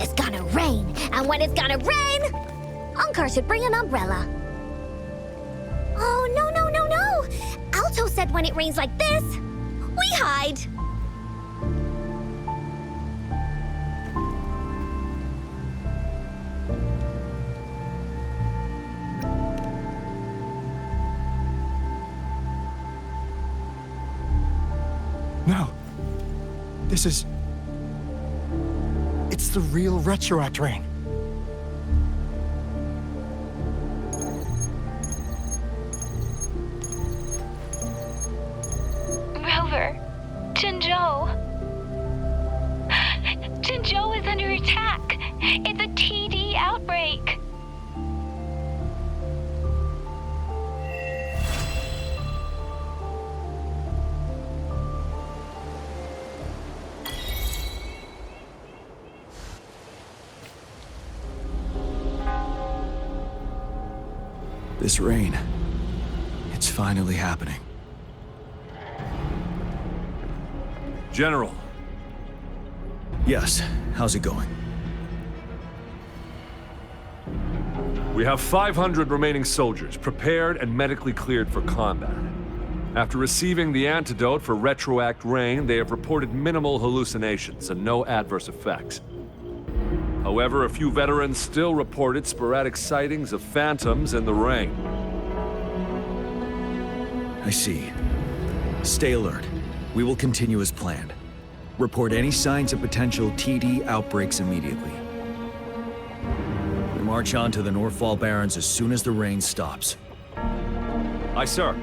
It's gonna rain, and when it's gonna rain, Unkar should bring an umbrella. Oh, no, no, no, no! Alto said when it rains like this, we hide. No. This is... It's the real Retroact rain. Rover, Jinzhou. Jinzhou is under attack. It's a TD outbreak. This rain, it's finally happening. General. Yes, how's it going? We have 500 remaining soldiers, prepared and medically cleared for combat. After receiving the antidote for Retroact rain, they have reported minimal hallucinations and no adverse effects. However, a few veterans still reported sporadic sightings of phantoms in the rain. I see. Stay alert. We will continue as planned. Report any signs of potential TD outbreaks immediately. We march on to the Northfall Barrens as soon as the rain stops. Aye, sir.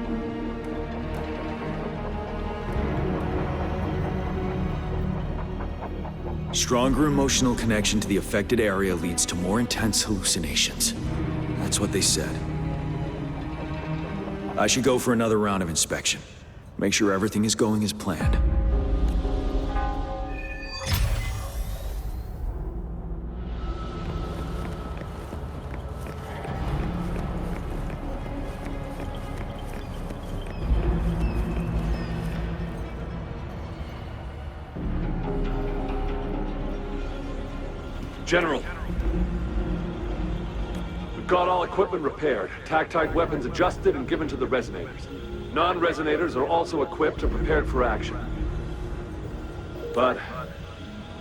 Stronger emotional connection to the affected area leads to more intense hallucinations. That's what they said. I should go for another round of inspection. Make sure everything is going as planned. General. We've got all equipment repaired, tactite weapons adjusted and given to the resonators. Non-resonators are also equipped and prepared for action. But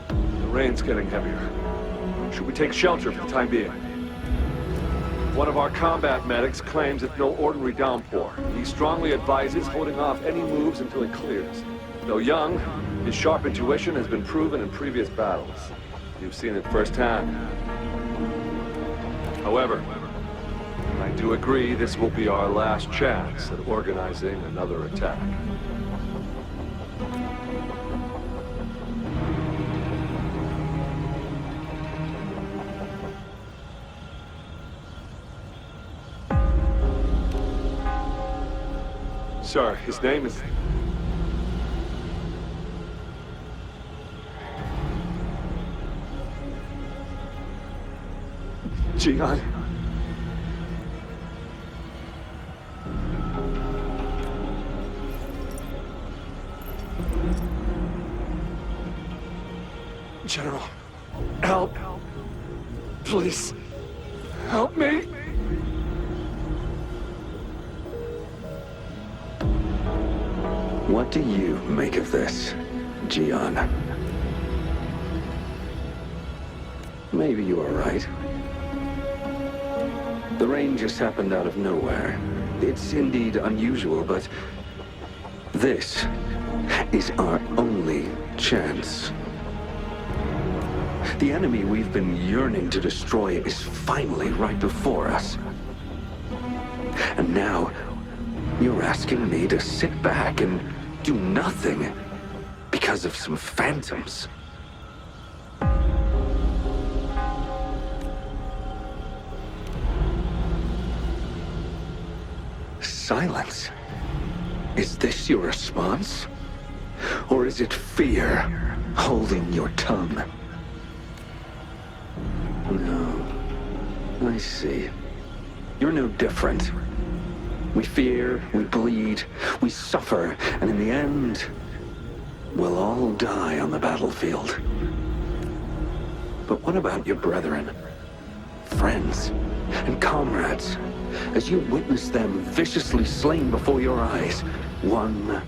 the rain's getting heavier. Should we take shelter for the time being? One of our combat medics claims it's no ordinary downpour. He strongly advises holding off any moves until it clears. Though young, his sharp intuition has been proven in previous battles. You've seen it firsthand. However, I do agree this will be our last chance at organizing another attack. Sir, his name is... Jian. General, help. Please, help me. What do you make of this, Jian? Maybe you are right. The rain just happened out of nowhere. It's indeed unusual, but this is our only chance. The enemy we've been yearning to destroy is finally right before us. And now, you're asking me to sit back and do nothing because of some phantoms. Silence. Is this your response? Or is it fear holding your tongue? No. I see. You're no different. We fear, we bleed, we suffer, and in the end, we'll all die on the battlefield. But what about your brethren, friends, and comrades, as you witness them viciously slain before your eyes, one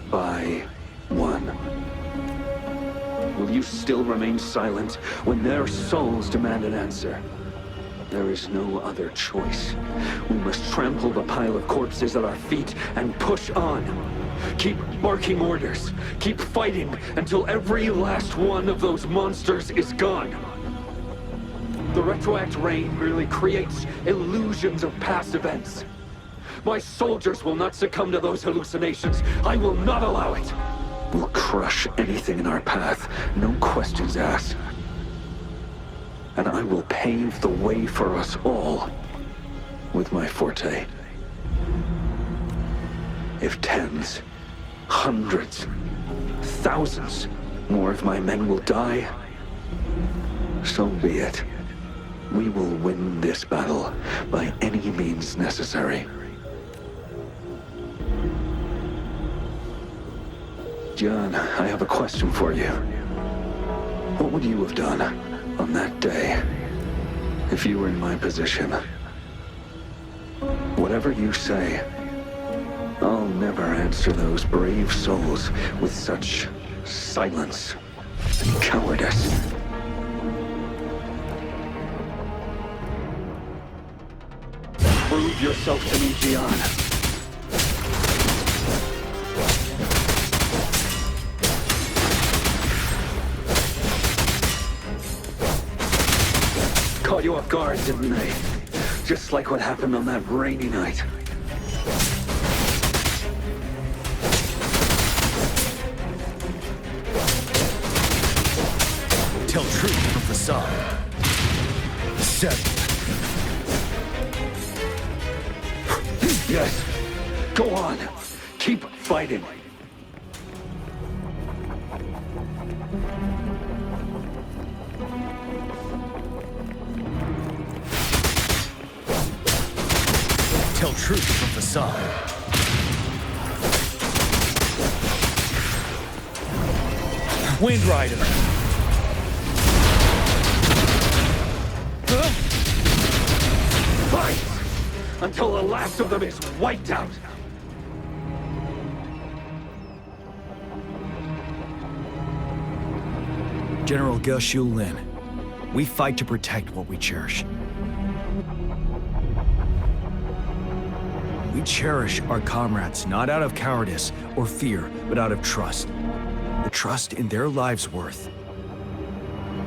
by one? Will you still remain silent when their souls demand an answer? There is no other choice. We must trample the pile of corpses at our feet and push on. Keep barking orders. Keep fighting until every last one of those monsters is gone. The retroact rain merely creates illusions of past events. My soldiers will not succumb to those hallucinations. I will not allow it. We'll crush anything in our path, no questions asked. And I will pave the way for us all with my forte. If tens, hundreds, thousands more of my men will die, so be it. We will win this battle by any means necessary. John, I have a question for you. What would you have done on that day if you were in my position? Whatever you say, I'll never answer those brave souls with such silence and cowardice. Prove yourself to me, Gian. Caught you off guard, didn't they? Just like what happened on that rainy night. Tell truth from facade. 7. Yes. Go on. Keep fighting. Tell truth from facade. Wind Rider. Fight! Until the last of them is wiped out! General Ge Lin, we fight to protect what we cherish. We cherish our comrades not out of cowardice or fear, but out of trust. The trust in their lives' worth.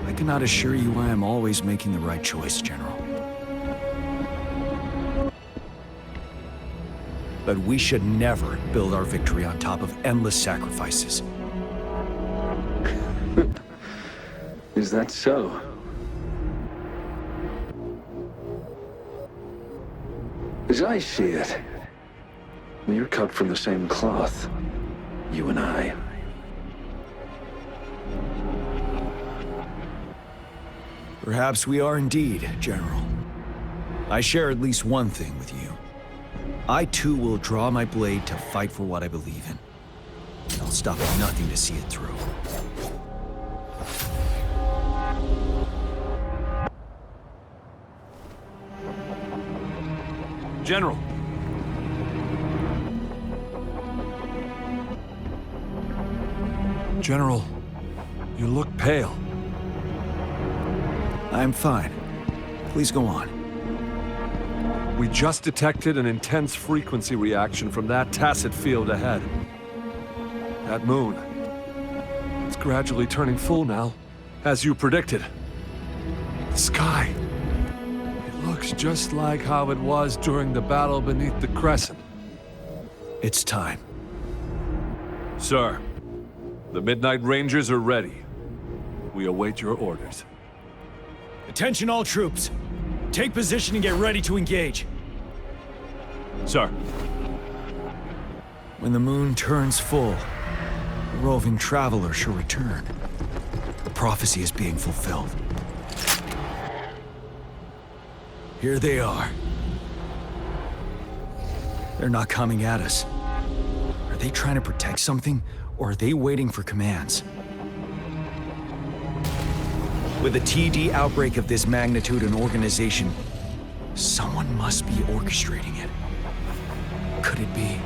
I cannot assure you I am always making the right choice, General. But we should never build our victory on top of endless sacrifices. Is that so? As I see it, we're cut from the same cloth, you and I. Perhaps we are indeed, General. I share at least one thing with you. I too will draw my blade to fight for what I believe in. And I'll stop at nothing to see it through. General. General, you look pale. I'm fine. Please go on. We just detected an intense frequency reaction from that tacit field ahead. That moon. It's gradually turning full now, as you predicted. The sky. It looks just like how it was during the battle beneath the crescent. It's time. Sir, the Midnight Rangers are ready. We await your orders. Attention all troops. Take position and get ready to engage. Sir. When the moon turns full, the roving traveler shall return. The prophecy is being fulfilled. Here they are. They're not coming at us. Are they trying to protect something, or are they waiting for commands? With a TD outbreak of this magnitude and organization, someone must be orchestrating it. Could it be?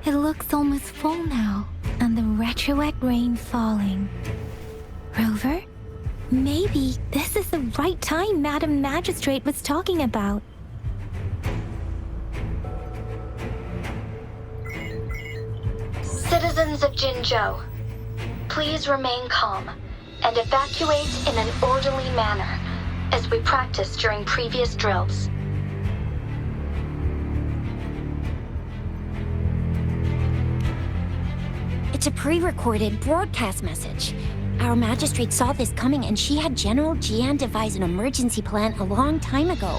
It looks almost full now, and the retroact rain falling. Rover? Maybe this is the right time Madam Magistrate was talking about. Citizens of Jinzhou, please remain calm and evacuate in an orderly manner, as we practiced during previous drills. It's a pre-recorded broadcast message. Our magistrate saw this coming and she had General Jian devise an emergency plan a long time ago.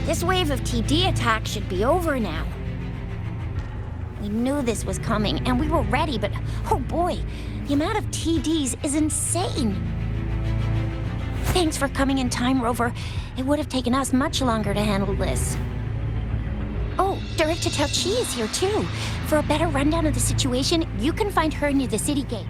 This wave of TD attacks should be over now. We knew this was coming and we were ready, but oh boy, the amount of TDs is insane. Thanks for coming in time, Rover. It would have taken us much longer to handle this. Oh, Director Tao Chi is here too. For a better rundown of the situation, you can find her near the city gate.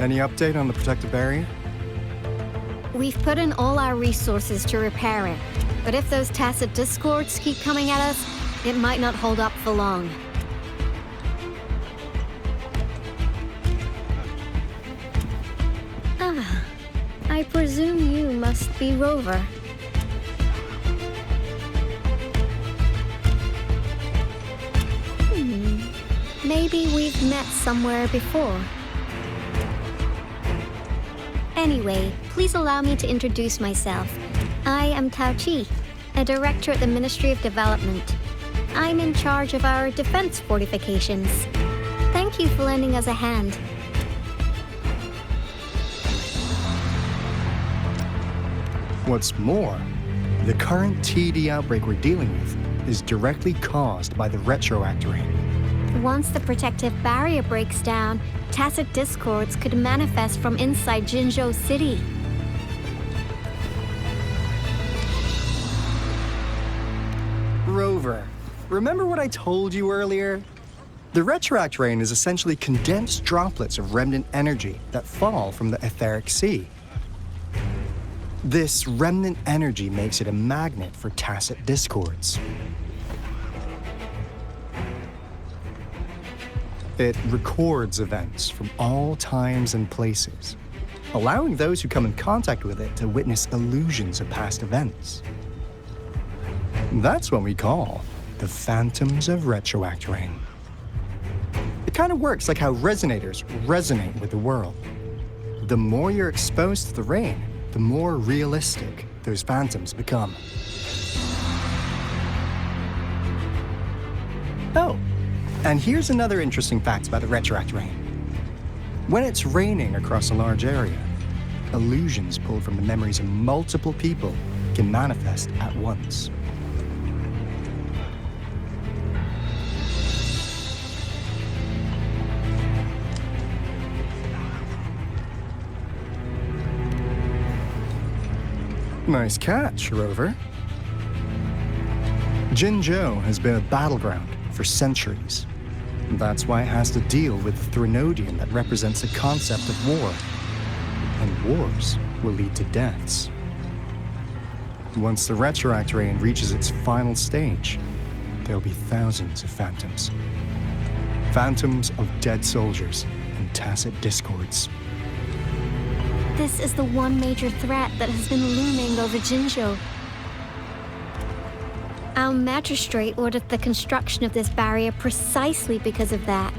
Any update on the protective barrier? We've put in all our resources to repair it, but if those tacit discords keep coming at us, it might not hold up for long. I presume you must be Rover. Maybe we've met somewhere before. Anyway, please allow me to introduce myself. I am Tao Chi, a director at the Ministry of Development. I'm in charge of our defense fortifications. Thank you for lending us a hand. What's more, the current TD outbreak we're dealing with is directly caused by the retroact rain. Once the protective barrier breaks down, tacit discords could manifest from inside Jinzhou City. Rover, remember what I told you earlier? The retroact rain is essentially condensed droplets of remnant energy that fall from the etheric sea. This remnant energy makes it a magnet for tacit discords. It records events from all times and places, allowing those who come in contact with it to witness illusions of past events. That's what we call the phantoms of retroact rain. It kind of works like how resonators resonate with the world. The more you're exposed to the rain, the more realistic those phantoms become. Oh, and here's another interesting fact about the retroact rain. When it's raining across a large area, illusions pulled from the memories of multiple people can manifest at once. Nice catch, Rover. Jinzhou has been a battleground for centuries. That's why it has to deal with the Threnodian that represents the concept of war. And wars will lead to deaths. Once the retroact rain reaches its final stage, there'll be thousands of phantoms. Phantoms of dead soldiers and tacit discords. This is the one major threat that has been looming over Jinzhou. Our magistrate ordered the construction of this barrier precisely because of that.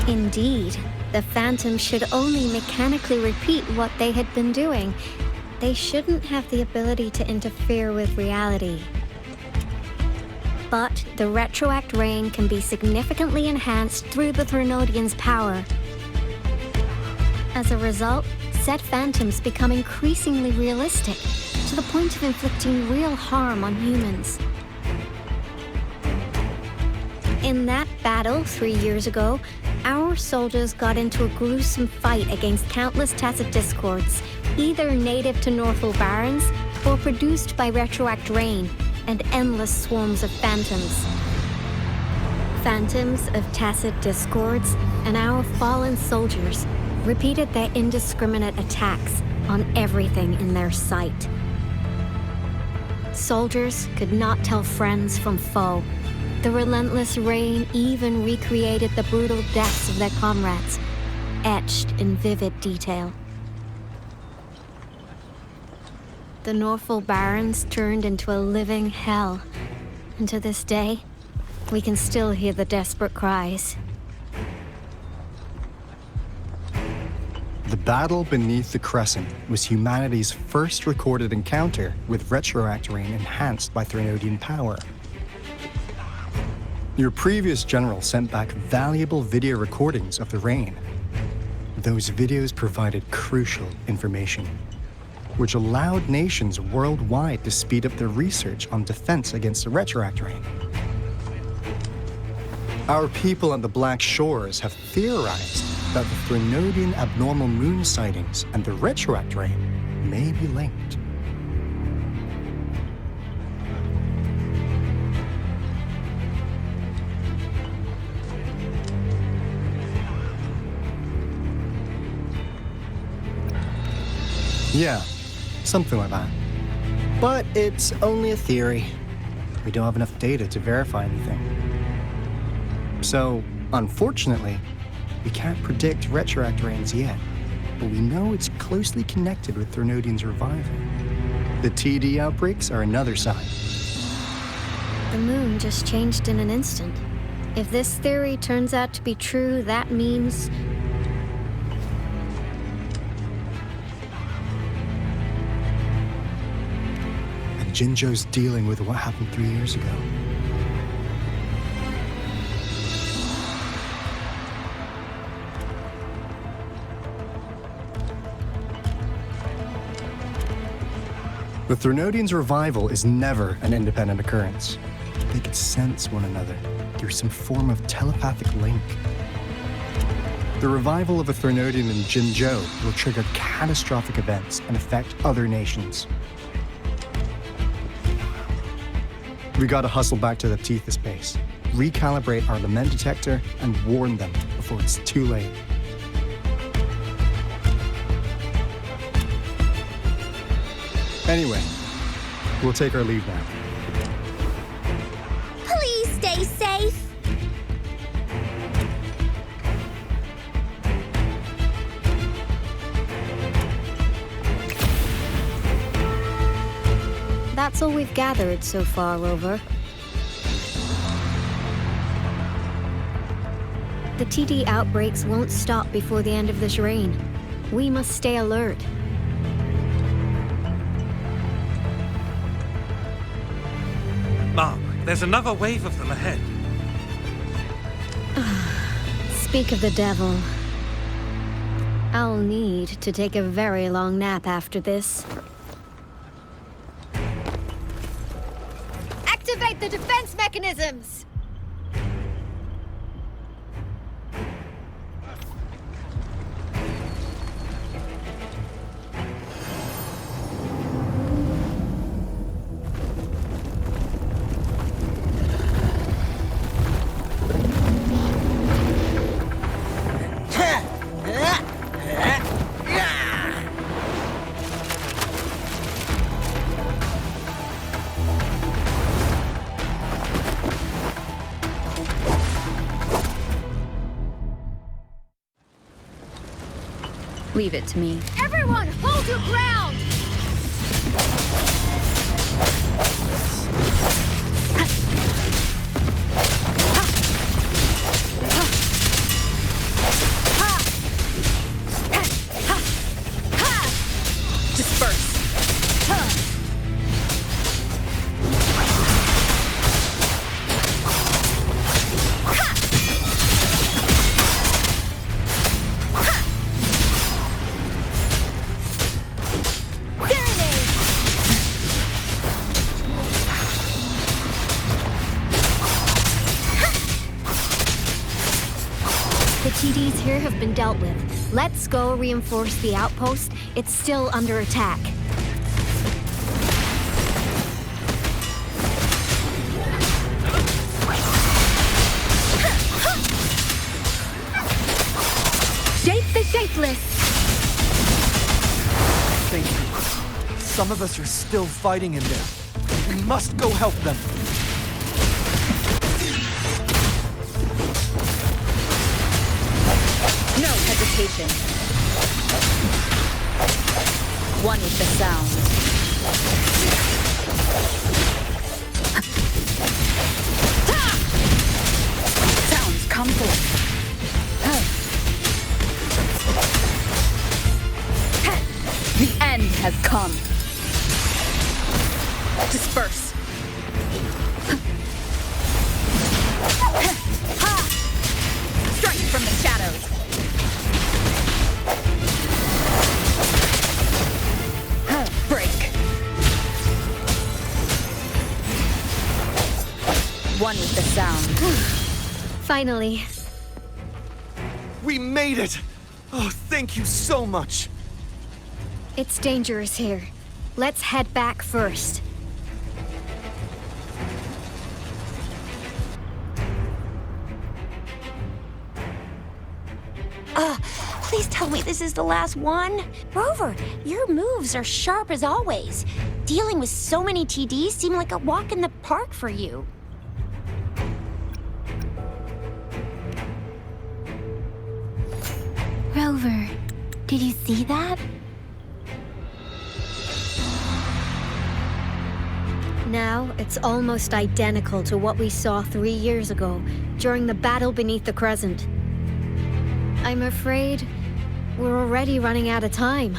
Indeed, the phantoms should only mechanically repeat what they had been doing. They shouldn't have the ability to interfere with reality. But the retroact rain can be significantly enhanced through the Threnodian's power. As a result, said phantoms become increasingly realistic, to the point of inflicting real harm on humans. In that battle 3 years ago, our soldiers got into a gruesome fight against countless tacit discords, either native to Northwell Barrens or produced by retroact rain and endless swarms of phantoms. Phantoms of tacit discords and our fallen soldiers repeated their indiscriminate attacks on everything in their sight. Soldiers could not tell friends from foe. The relentless rain even recreated the brutal deaths of their comrades, etched in vivid detail. The Northwell Barrens turned into a living hell, and to this day, we can still hear the desperate cries. The battle beneath the Crescent was humanity's first recorded encounter with retroact rain enhanced by Threnodian power. Your previous general sent back valuable video recordings of the rain. Those videos provided crucial information, which allowed nations worldwide to speed up their research on defense against the retroact rain. Our people at the Black Shores have theorized that the Threnodian abnormal moon sightings and the retroact rain may be linked. Yeah, something like that. But it's only a theory. We don't have enough data to verify anything. So, unfortunately, we can't predict retroact rains yet, but we know it's closely connected with Threnodian's revival. The TD outbreaks are another sign. The moon just changed in an instant. If this theory turns out to be true, that means Jinzhou's dealing with what happened 3 years ago. The Threnodian's revival is never an independent occurrence. They could sense one another through some form of telepathic link. The revival of a Threnodian in Jinzhou will trigger catastrophic events and affect other nations. We gotta hustle back to the Tethys base, recalibrate our lament detector, and warn them before it's too late. Anyway, we'll take our leave now. Please stay safe. that's all we've gathered so far, Rover. The TD outbreaks won't stop before the end of this reign. We must stay alert. There's another wave of them ahead. Speak of the devil. I'll need to take a very long nap after this. Activate the defense mechanisms! Leave it to me. Everyone, hold your ground! Disperse. The TDs here have been dealt with. Let's go reinforce the outpost. It's still under attack. Shape the shapeless! Thank you. Some of us are still fighting in there. We must go help them. No hesitation. One with the sound. Sounds come forth. The end has come. Disperse. Strike from the shadows. Break. One with the sound. Finally. We made it! Oh, thank you so much! It's dangerous here. Let's head back first. Please tell me this is the last one. Rover, your moves are sharp as always. Dealing with so many TDs seemed like a walk in the park for you. Rover, did you see that? Now, it's almost identical to what we saw 3 years ago, during the battle beneath the Crescent. I'm afraid we're already running out of time.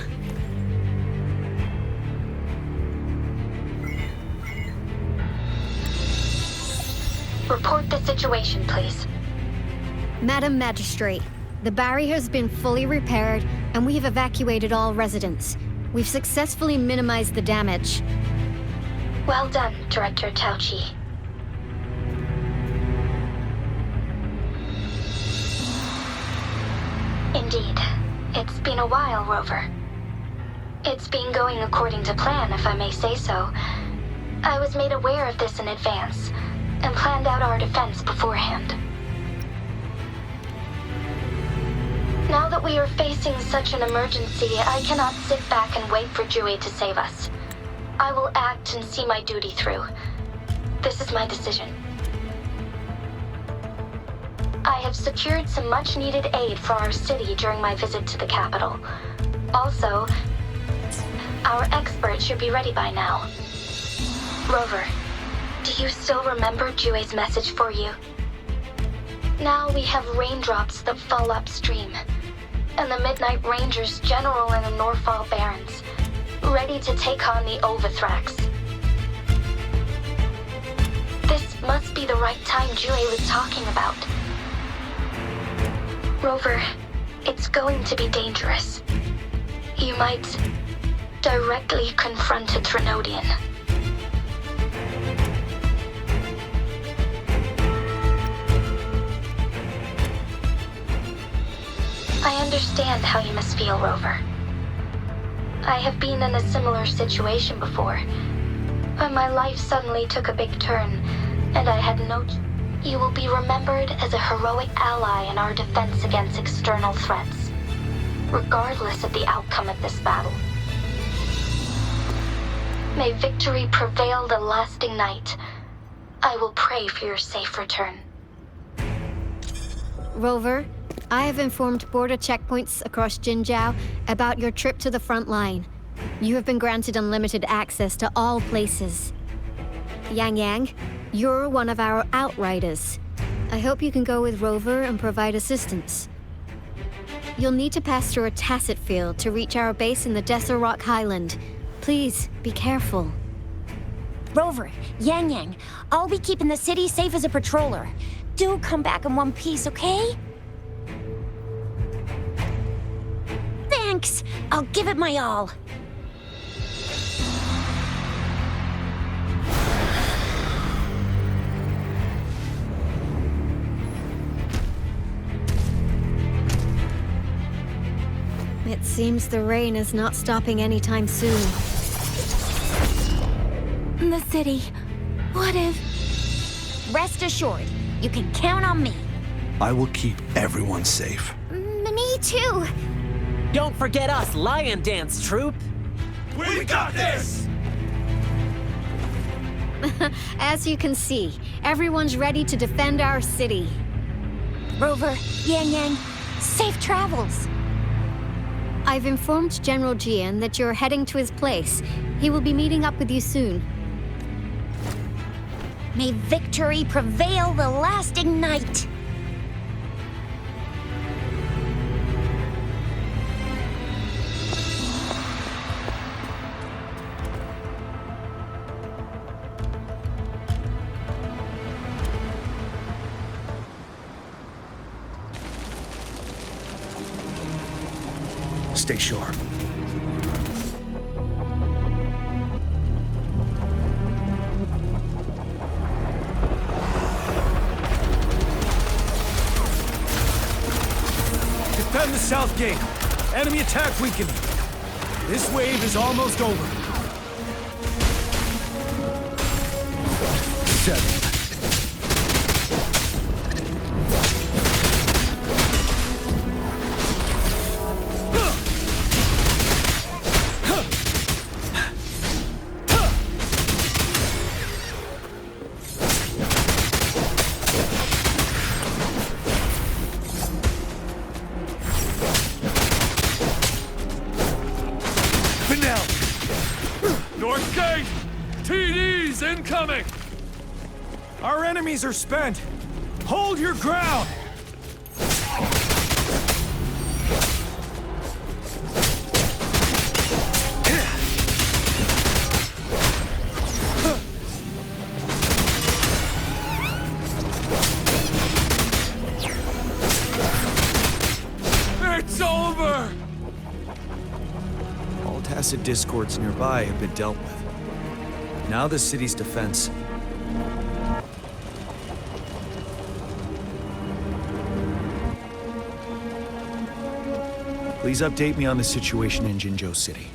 Report the situation, please. Madam Magistrate, the barrier has been fully repaired, and we have evacuated all residents. We've successfully minimized the damage. Well done, Director Tauchi. Indeed. It's been a while, Rover. It's been going according to plan, if I may say so. I was made aware of this in advance, and planned out our defense beforehand. Now that we are facing such an emergency, I cannot sit back and wait for Jue to save us. I will act and see my duty through. This is my decision. I have secured some much-needed aid for our city during my visit to the capital. Also, our expert should be ready by now. Rover, do you still remember Jue's message for you? Now we have raindrops that fall upstream, and the Midnight Rangers general in the Norfall Barrens, ready to take on the Overthrax. This must be the right time Jue was talking about. Rover, it's going to be dangerous. You might directly confront a Trinodian. I understand how you must feel, Rover. I have been in a similar situation before, when my life suddenly took a big turn, and I had no... You will be remembered as a heroic ally in our defense against external threats, regardless of the outcome of this battle. May victory prevail the lasting night. I will pray for your safe return. Rover, I have informed border checkpoints across Jinzhou about your trip to the front line. You have been granted unlimited access to all places. Yang Yang, you're one of our outriders. I hope you can go with Rover and provide assistance. You'll need to pass through a tacit field to reach our base in the Desert Rock Highland. Please, be careful. Rover, Yang Yang, I'll be keeping the city safe as a patroller. Do come back in one piece, okay? Thanks! I'll give it my all. It seems the rain is not stopping anytime soon. The city. What if... Rest assured, you can count on me. I will keep everyone safe. Me too. Don't forget us, Lion Dance Troop! We got this! As you can see, everyone's ready to defend our city. Rover, Yang Yang, safe travels. I've informed General Jian that you're heading to his place. He will be meeting up with you soon. May victory prevail the lasting night. Stay sharp. Defend the south gate. Enemy attack weakened. This wave is almost over. 7. North Gate! TDs incoming! Our enemies are spent. Hold your ground! It's over! All tacit discords nearby have been dealt with. Now the city's defense. Please update me on the situation in Jinzhou City.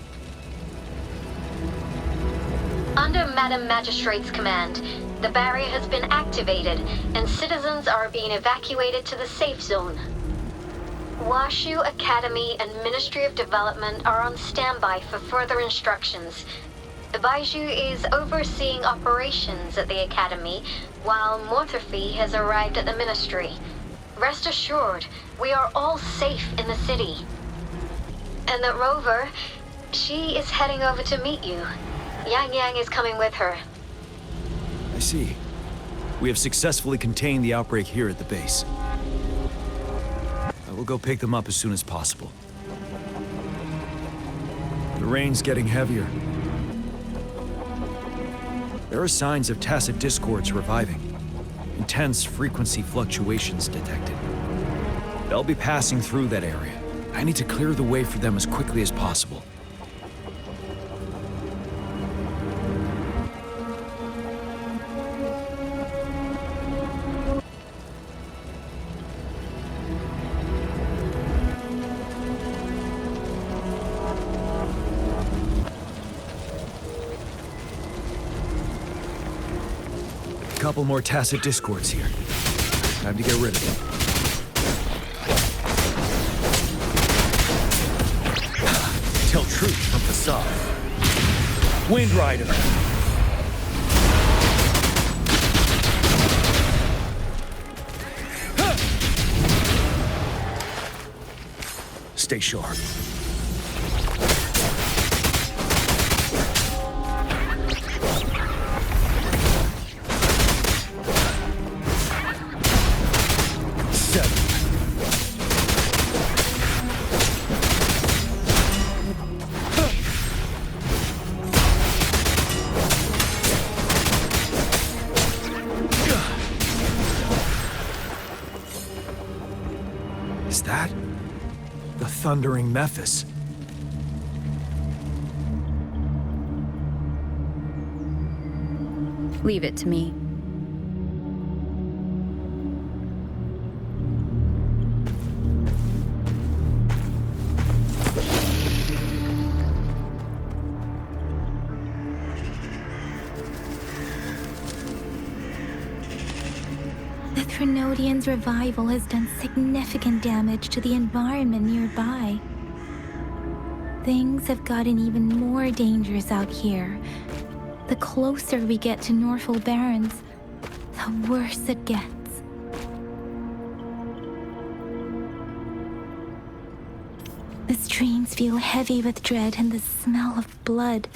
Under Madam Magistrate's command, the barrier has been activated, and citizens are being evacuated to the safe zone. Washu Academy and Ministry of Development are on standby for further instructions. Baiju is overseeing operations at the Academy, while Mortherfee has arrived at the Ministry. Rest assured, we are all safe in the city. And that Rover, she is heading over to meet you. Yang Yang is coming with her. I see. We have successfully contained the outbreak here at the base. I will go pick them up as soon as possible. The rain's getting heavier. There are signs of tacit discords reviving. Intense frequency fluctuations detected. They'll be passing through that area. I need to clear the way for them as quickly as possible. Couple more tacit discords here. Time to get rid of them. Tell truth from facade. Wind Rider. Stay sharp. Is that the Thundering Memphis? Leave it to me. The Threnodian's revival has done significant damage to the environment nearby. Things have gotten even more dangerous out here. The closer we get to Norfolk Barrens, the worse it gets. The streams feel heavy with dread and the smell of blood.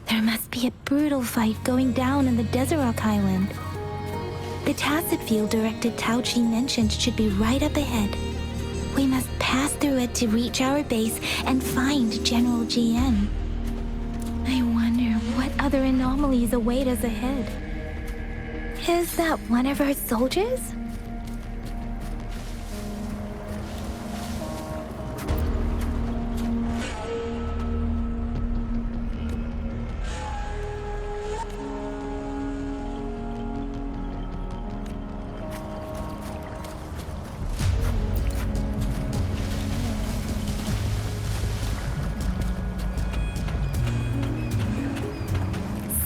There must be a brutal fight going down in the Desert Island. The tacit field director Tauchi mentioned should be right up ahead. We must pass through it to reach our base and find General GN. I wonder what other anomalies await us ahead. Is that one of our soldiers?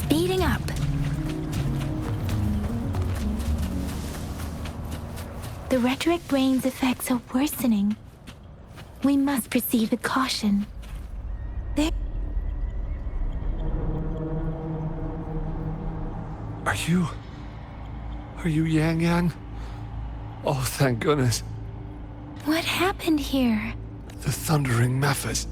Speeding up. The rhetoric brain's effects are worsening. We must proceed with caution. There. Are you Yang Yang? Oh, thank goodness. What happened here? The Thundering Memphis.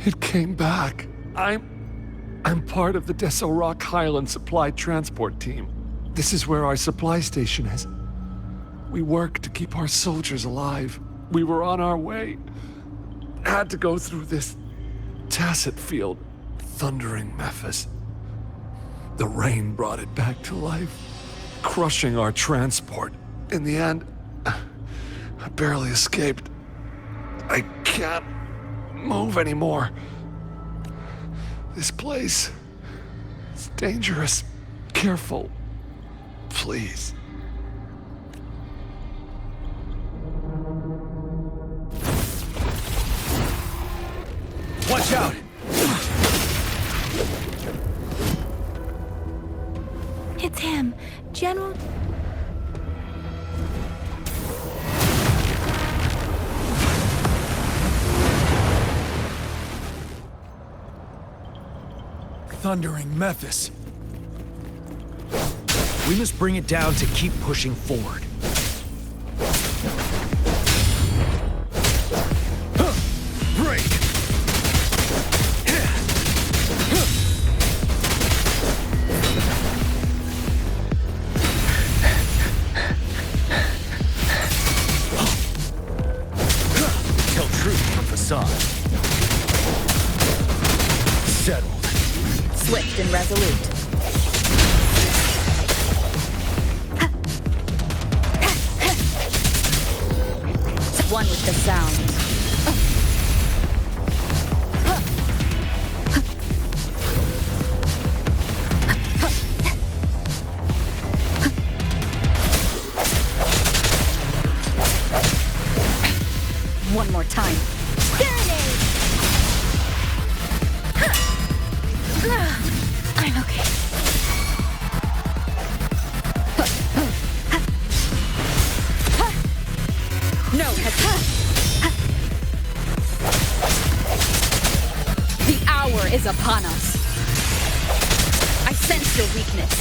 It came back. I'm part of the Deso Rock Highland Supply Transport Team. This is where our supply station is. We work to keep our soldiers alive. We were on our way. Had to go through this tacit field. Thundering Memphis. The rain brought it back to life, crushing our transport. In the end, I barely escaped. I can't move anymore. This place is dangerous. Careful. Please. Watch out! It's him, General... Thundering Memphis. We must bring it down to keep pushing forward. Break! Tell truth from facade. Settled. Swift and resolute. One with the sound. One more time. I'm okay. No hesitation. The hour is upon us. I sense your weakness.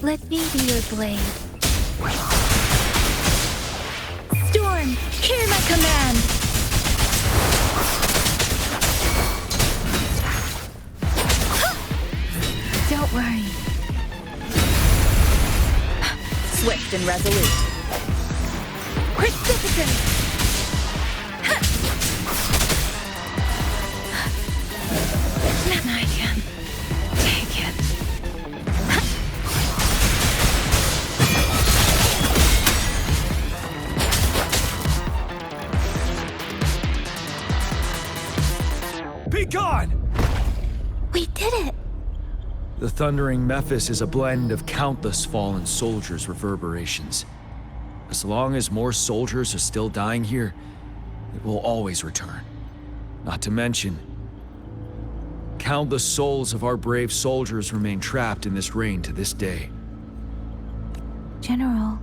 Let me be your blade. Storm, hear my command! Don't worry. Swift and resolute. Precipitant! I can take it. Be gone! We did it! The thundering Mephis is a blend of countless fallen soldiers' reverberations. As long as more soldiers are still dying here, it will always return. Not to mention, countless souls of our brave soldiers remain trapped in this rain to this day. General,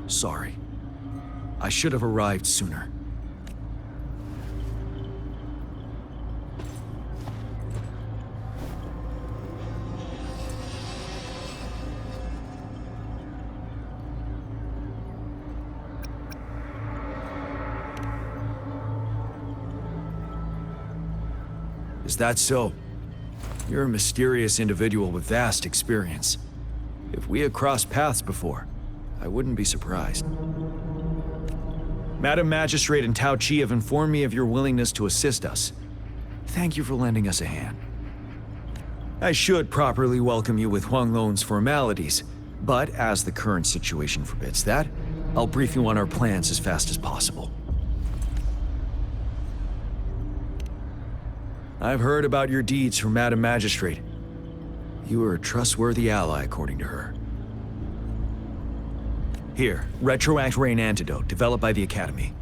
Sorry. I should have arrived sooner. Is that so? You're a mysterious individual with vast experience. If we had crossed paths before, I wouldn't be surprised. Madam Magistrate and Tao Chi have informed me of your willingness to assist us. Thank you for lending us a hand. I should properly welcome you with Huang Lon's formalities, but as the current situation forbids that, I'll brief you on our plans as fast as possible. I've heard about your deeds from Madam Magistrate. You are a trustworthy ally, according to her. Here, Retroact Rain Antidote, developed by the Academy.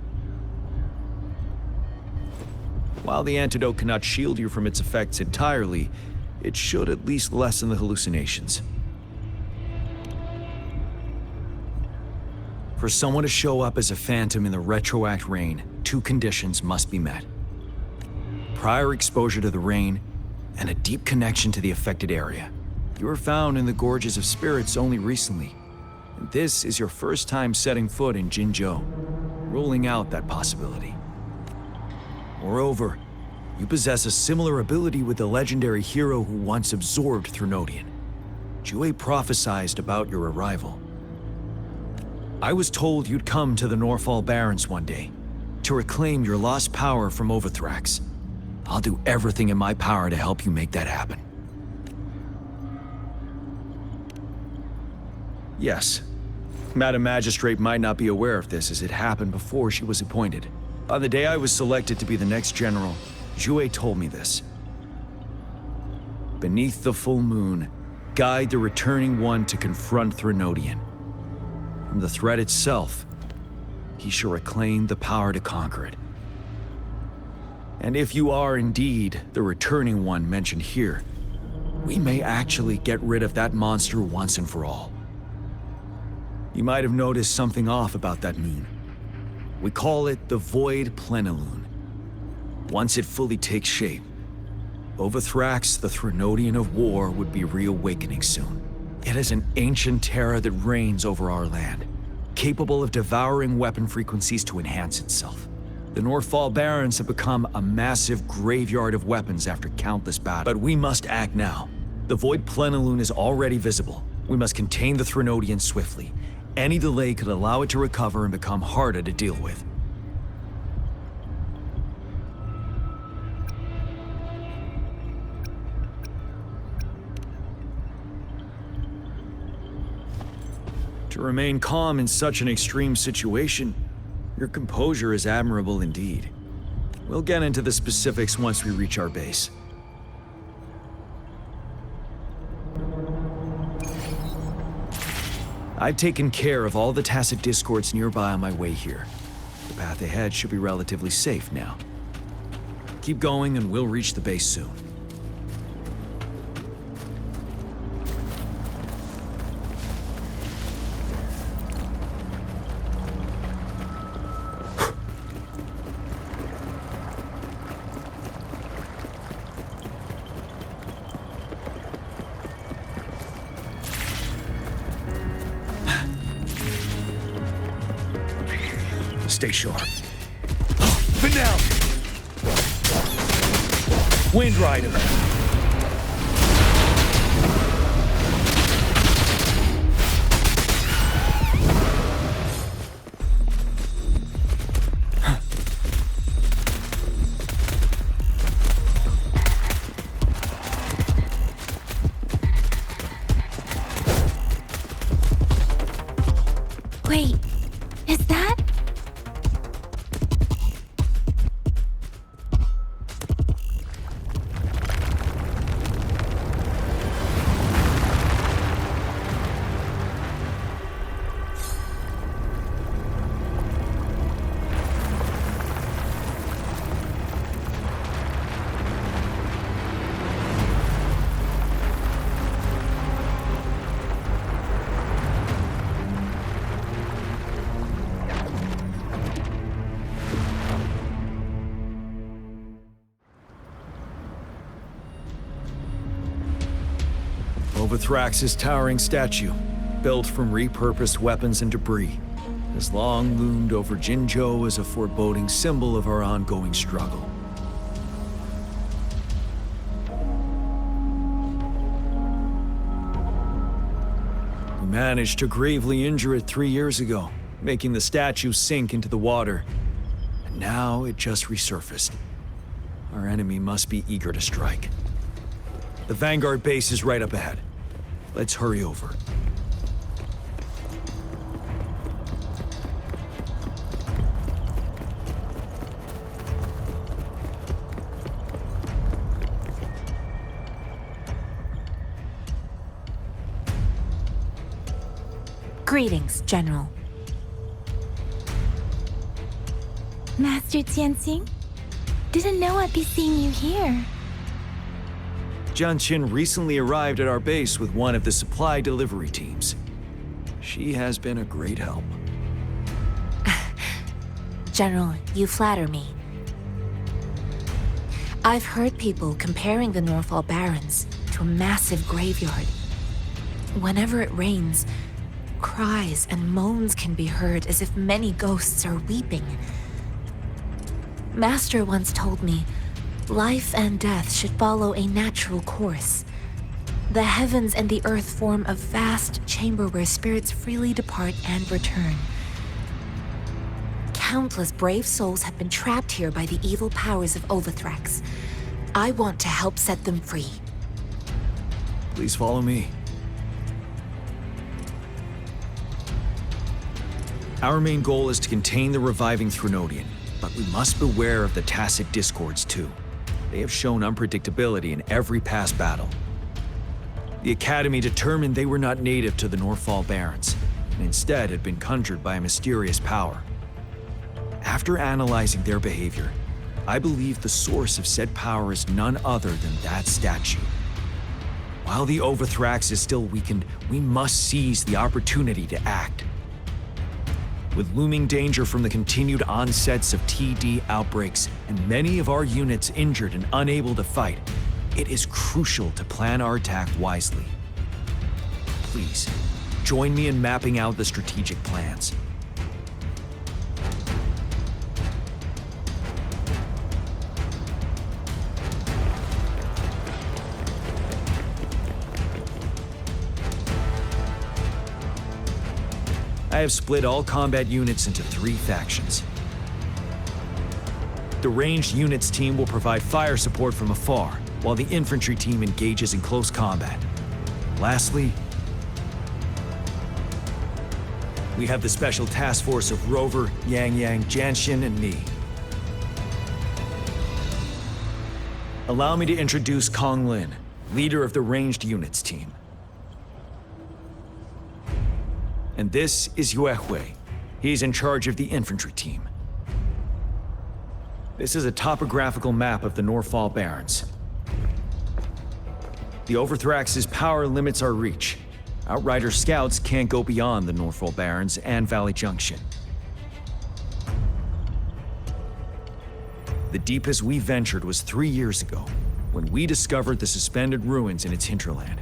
While the antidote cannot shield you from its effects entirely, it should at least lessen the hallucinations. For someone to show up as a phantom in the Retroact Rain, two conditions must be met. Prior exposure to the rain, and a deep connection to the affected area. You were found in the Gorges of Spirits only recently, and this is your first time setting foot in Jinzhou, ruling out that possibility. Moreover, you possess a similar ability with the legendary hero who once absorbed Threnodian. Jue prophesized about your arrival. I was told you'd come to the Norfall Barrens one day, to reclaim your lost power from Overthrax. I'll do everything in my power to help you make that happen. Yes, Madam Magistrate might not be aware of this as it happened before she was appointed. On the day I was selected to be the next general, Jue told me this. Beneath the full moon, guide the returning one to confront Threnodian. From the threat itself, he shall reclaim the power to conquer it. And if you are indeed the returning one mentioned here, we may actually get rid of that monster once and for all. You might have noticed something off about that moon. We call it the Void Plenilune. Once it fully takes shape, Overthrax, the Threnodian of War, would be reawakening soon. It is an ancient terror that reigns over our land, capable of devouring weapon frequencies to enhance itself. The Norfall Barrens have become a massive graveyard of weapons after countless battles. But we must act now. The Void Plenilune is already visible. We must contain the Threnodian swiftly. Any delay could allow it to recover and become harder to deal with. To remain calm in such an extreme situation, your composure is admirable indeed. We'll get into the specifics once we reach our base. I've taken care of all the tacit discords nearby on my way here. The path ahead should be relatively safe now. Keep going and we'll reach the base soon. Stay sharp. But now! Wind Rider! Wait, is that? Wuthrax's towering statue, built from repurposed weapons and debris, has long loomed over Jinzhou as a foreboding symbol of our ongoing struggle. We managed to gravely injure it 3 years ago, making the statue sink into the water. And now it just resurfaced. Our enemy must be eager to strike. The Vanguard base is right up ahead. Let's hurry over. Greetings, General. Master Tianxing? Didn't know I'd be seeing you here. Jian Qin recently arrived at our base with one of the supply delivery teams. She has been a great help. General, you flatter me. I've heard people comparing the Norfall Barrens to a massive graveyard. Whenever it rains, cries and moans can be heard as if many ghosts are weeping. Master once told me, life and death should follow a natural course. The heavens and the earth form a vast chamber where spirits freely depart and return. Countless brave souls have been trapped here by the evil powers of Wuthrax. I want to help set them free. Please follow me. Our main goal is to contain the reviving Threnodian, but we must beware of the tacit discords too. They have shown unpredictability in every past battle. The Academy determined they were not native to the Norfall Barrens, and instead had been conjured by a mysterious power. After analyzing their behavior, I believe the source of said power is none other than that statue. While the Wuthrax is still weakened, we must seize the opportunity to act. With looming danger from the continued onsets of TD outbreaks and many of our units injured and unable to fight, it is crucial to plan our attack wisely. Please, join me in mapping out the strategic plans. I have split all combat units into 3 factions. The ranged units team will provide fire support from afar, while the infantry team engages in close combat. Lastly, We have the Special Task Force of Rover, Yang Yang, Janshin, and me. Allow me to introduce Kong Lin, leader of the Ranged Units team. And this is Yue Hui. He's in charge of the infantry team. This is a topographical map of the Norfall Barrens. The Overthrax's power limits our reach. Outrider scouts can't go beyond the Norfall Barrens and Valley Junction. The deepest we ventured was 3 years ago, when we discovered the suspended ruins in its hinterland.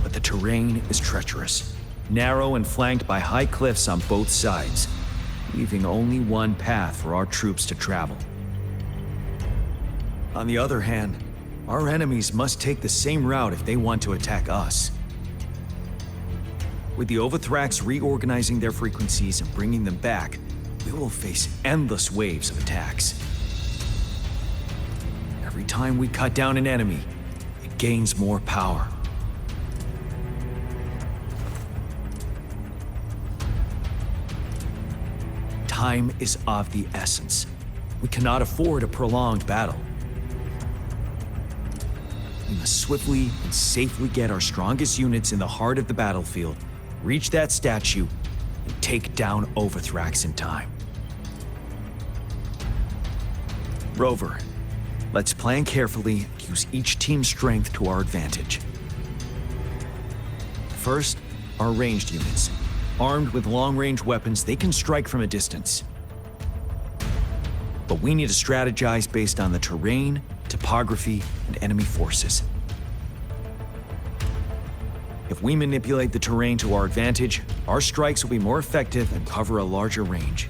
But the terrain is treacherous, narrow and flanked by high cliffs on both sides, leaving only one path for our troops to travel. On the other hand, our enemies must take the same route if they want to attack us. With the Overthrax reorganizing their frequencies and bringing them back, we will face endless waves of attacks. Every time we cut down an enemy, it gains more power. Time is of the essence. We cannot afford a prolonged battle. We must swiftly and safely get our strongest units in the heart of the battlefield, reach that statue, and take down Overthrax in time. Rover, let's plan carefully and use each team's strength to our advantage. First, our ranged units. Armed with long-range weapons, they can strike from a distance. But we need to strategize based on the terrain, topography, and enemy forces. If we manipulate the terrain to our advantage, our strikes will be more effective and cover a larger range.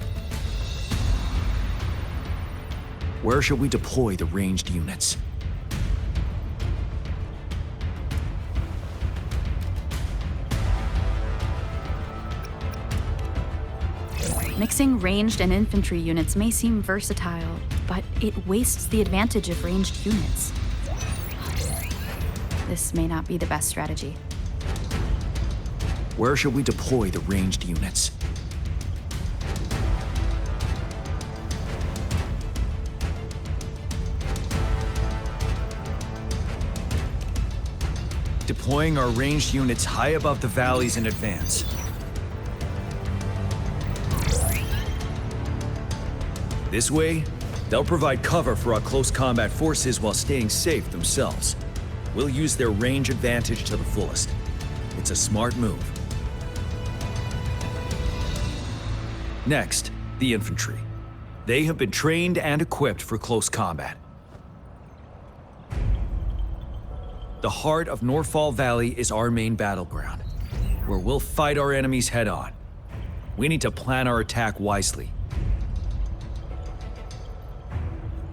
Where shall we deploy the ranged units? Mixing ranged and infantry units may seem versatile, but it wastes the advantage of ranged units. This may not be the best strategy. Where shall we deploy the ranged units? Deploying our ranged units high above the valleys in advance. This way, they'll provide cover for our close combat forces while staying safe themselves. We'll use their range advantage to the fullest. It's a smart move. Next, the infantry. They have been trained and equipped for close combat. The heart of Norfall Valley is our main battleground, where we'll fight our enemies head-on. We need to plan our attack wisely.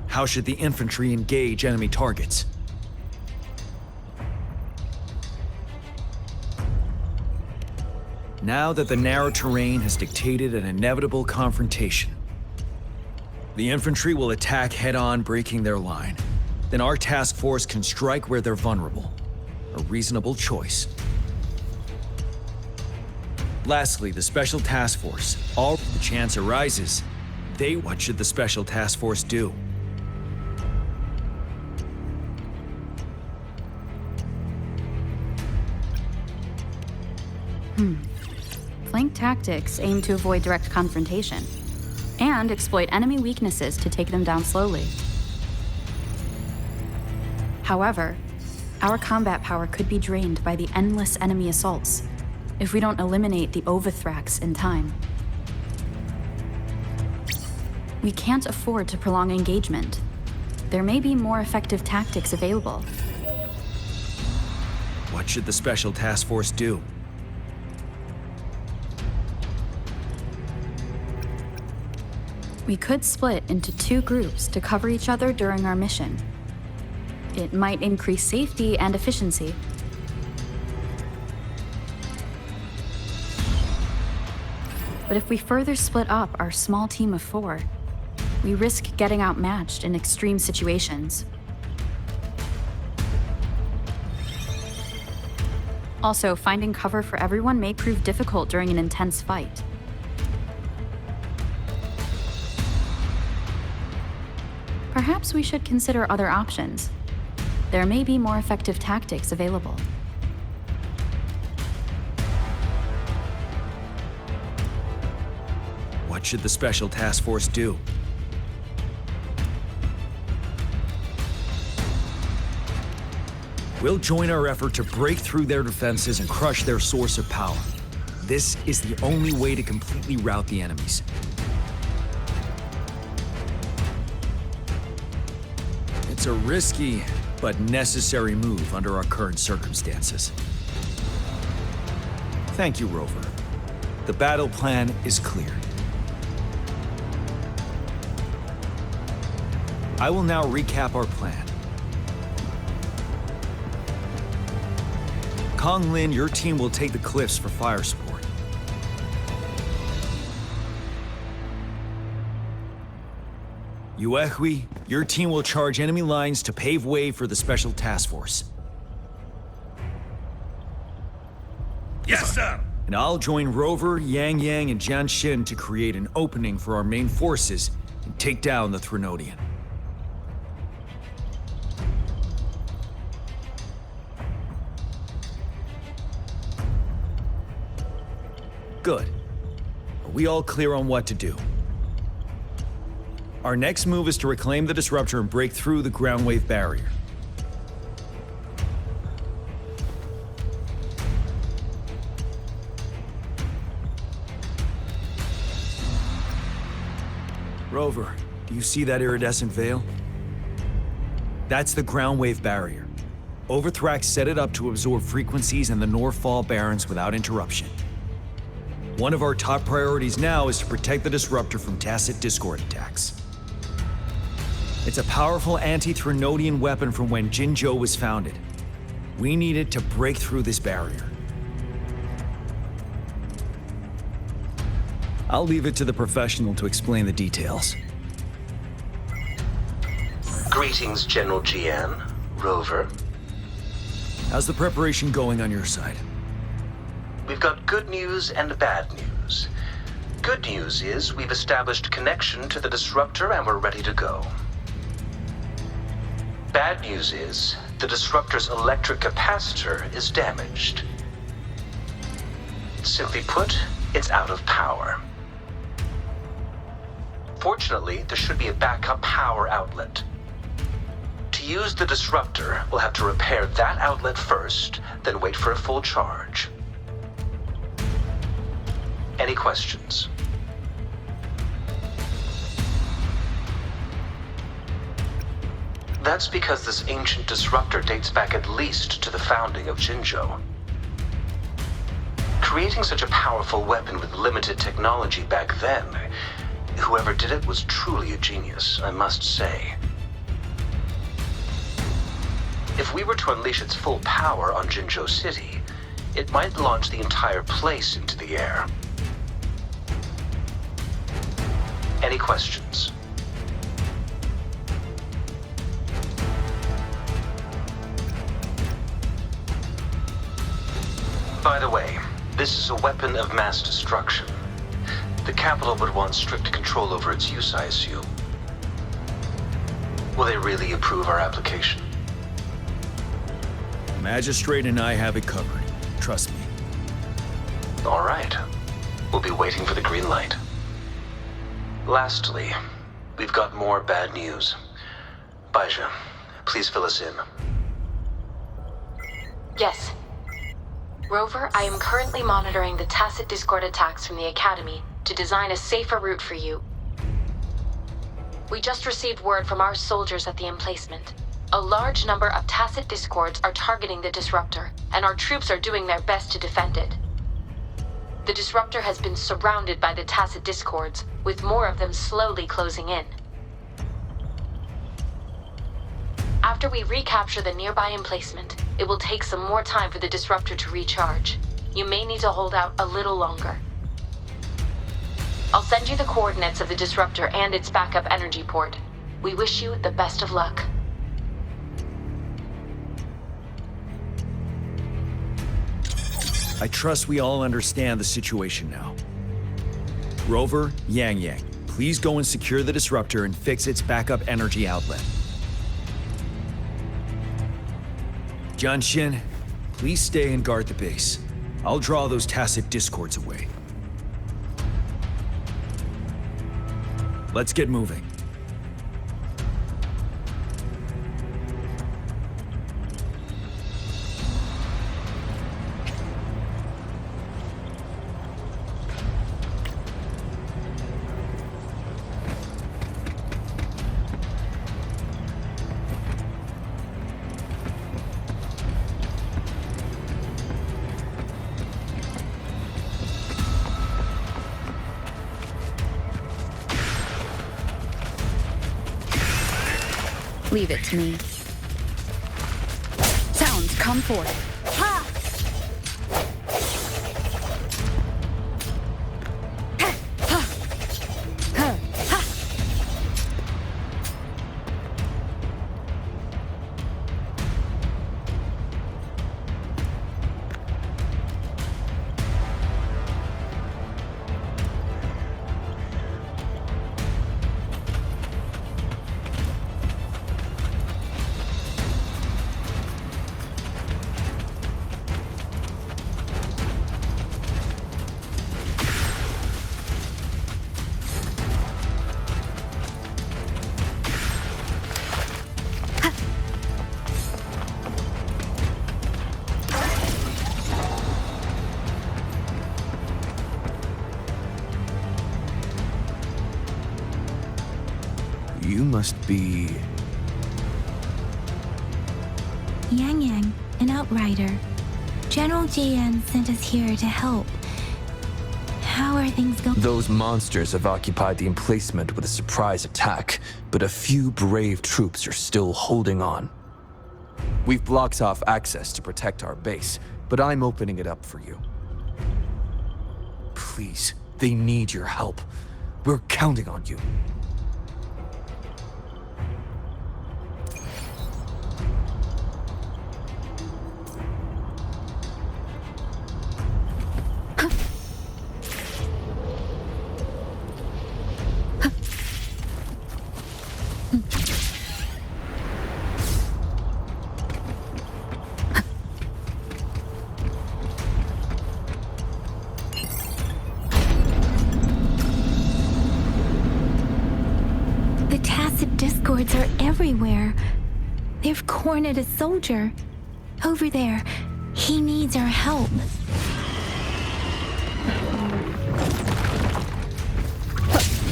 How should the infantry engage enemy targets? Now that the narrow terrain has dictated an inevitable confrontation, the infantry will attack head-on, breaking their line. Then our task force can strike where they're vulnerable. A reasonable choice. Lastly, the Special Task Force. All the chance arises, what should the Special Task Force do? Flank tactics aim to avoid direct confrontation and exploit enemy weaknesses to take them down slowly. However, our combat power could be drained by the endless enemy assaults if we don't eliminate the Overthrax in time. We can't afford to prolong engagement. There may be more effective tactics available. What should the Special Task Force do? We could split into 2 groups to cover each other during our mission. It might increase safety and efficiency. But if we further split up our small team of 4, we risk getting outmatched in extreme situations. Also, finding cover for everyone may prove difficult during an intense fight. Perhaps we should consider other options. There may be more effective tactics available. What should the Special Task Force do? We'll join our effort to break through their defenses and crush their source of power. This is the only way to completely rout the enemies. It's a risky but necessary move under our current circumstances. Thank you, Rover. The battle plan is clear. I will now recap our plan. Kong Lin, your team will take the cliffs for fire support. Yuehui, your team will charge enemy lines to pave way for the Special Task Force. Yes, sir! And I'll join Rover, Yang Yang, and Jian Xin to create an opening for our main forces and take down the Threnodian. Good. Are we all clear on what to do? Our next move is to reclaim the disruptor and break through the ground wave barrier. Rover, do you see that iridescent veil? That's the ground wave barrier. Overthrax set it up to absorb frequencies in the Northfall Barrens without interruption. One of our top priorities now is to protect the disruptor from tacit discord attacks. It's a powerful anti-Threnodian weapon from when Jinzhou was founded. We need it to break through this barrier. I'll leave it to the professional to explain the details. Greetings, General Jian. Rover. How's the preparation going on your side? We've got good news and bad news. Good news is we've established connection to the disruptor and we're ready to go. Bad news is the disruptor's electric capacitor is damaged. Simply put, it's out of power. Fortunately, there should be a backup power outlet. To use the disruptor, we'll have to repair that outlet first, then wait for a full charge. Any questions? That's because this ancient disruptor dates back at least to the founding of Jinzhou. Creating such a powerful weapon with limited technology back then, whoever did it was truly a genius, I must say. If we were to unleash its full power on Jinzhou City, it might launch the entire place into the air. Any questions? By the way, this is a weapon of mass destruction. The capital would want strict control over its use, I assume. Will they really approve our application? The Magistrate and I have it covered. Trust me. All right. We'll be waiting for the green light. Lastly, we've got more bad news. Baizha, please fill us in. Yes. Rover, I am currently monitoring the tacit discord attacks from the Academy to design a safer route for you. We just received word from our soldiers at the emplacement. A large number of tacit discords are targeting the disruptor, and our troops are doing their best to defend it. The disruptor has been surrounded by the tacit discords, with more of them slowly closing in. After we recapture the nearby emplacement, it will take some more time for the disruptor to recharge. You may need to hold out a little longer. I'll send you the coordinates of the disruptor and its backup energy port. We wish you the best of luck. I trust we all understand the situation now. Rover, Yang Yang, please go and secure the disruptor and fix its backup energy outlet. Junshin, please stay and guard the base. I'll draw those tacit discords away. Let's get moving. Leave it to me. Sounds, come forth. Ha! You must be... Yang Yang, an outrider. General JN sent us here to help. How are things going? Those monsters have occupied the emplacement with a surprise attack, but a few brave troops are still holding on. We've blocked off access to protect our base, but I'm opening it up for you. Please, they need your help. We're counting on you. Discords are everywhere. They've cornered a soldier. Over there. He needs our help.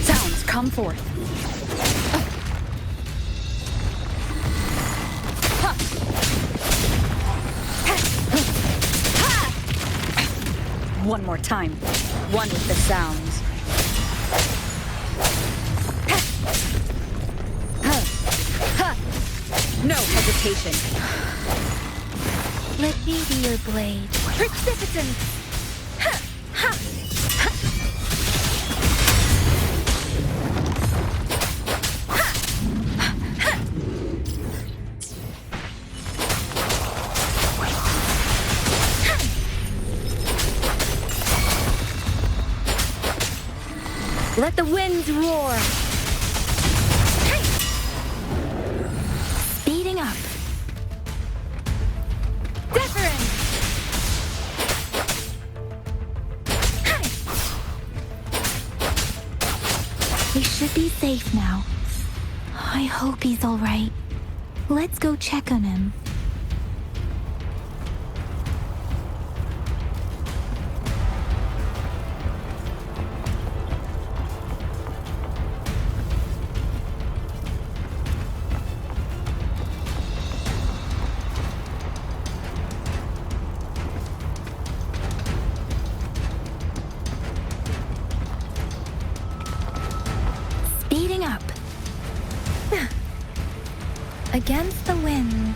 Sounds, come forth. One more time. One with the sounds. No hesitation. Let me be your blade. Precipitance! Let the winds roar! Speeding up. We should be safe now. I hope he's all right. Let's go check on him. Speeding up. Against the wind.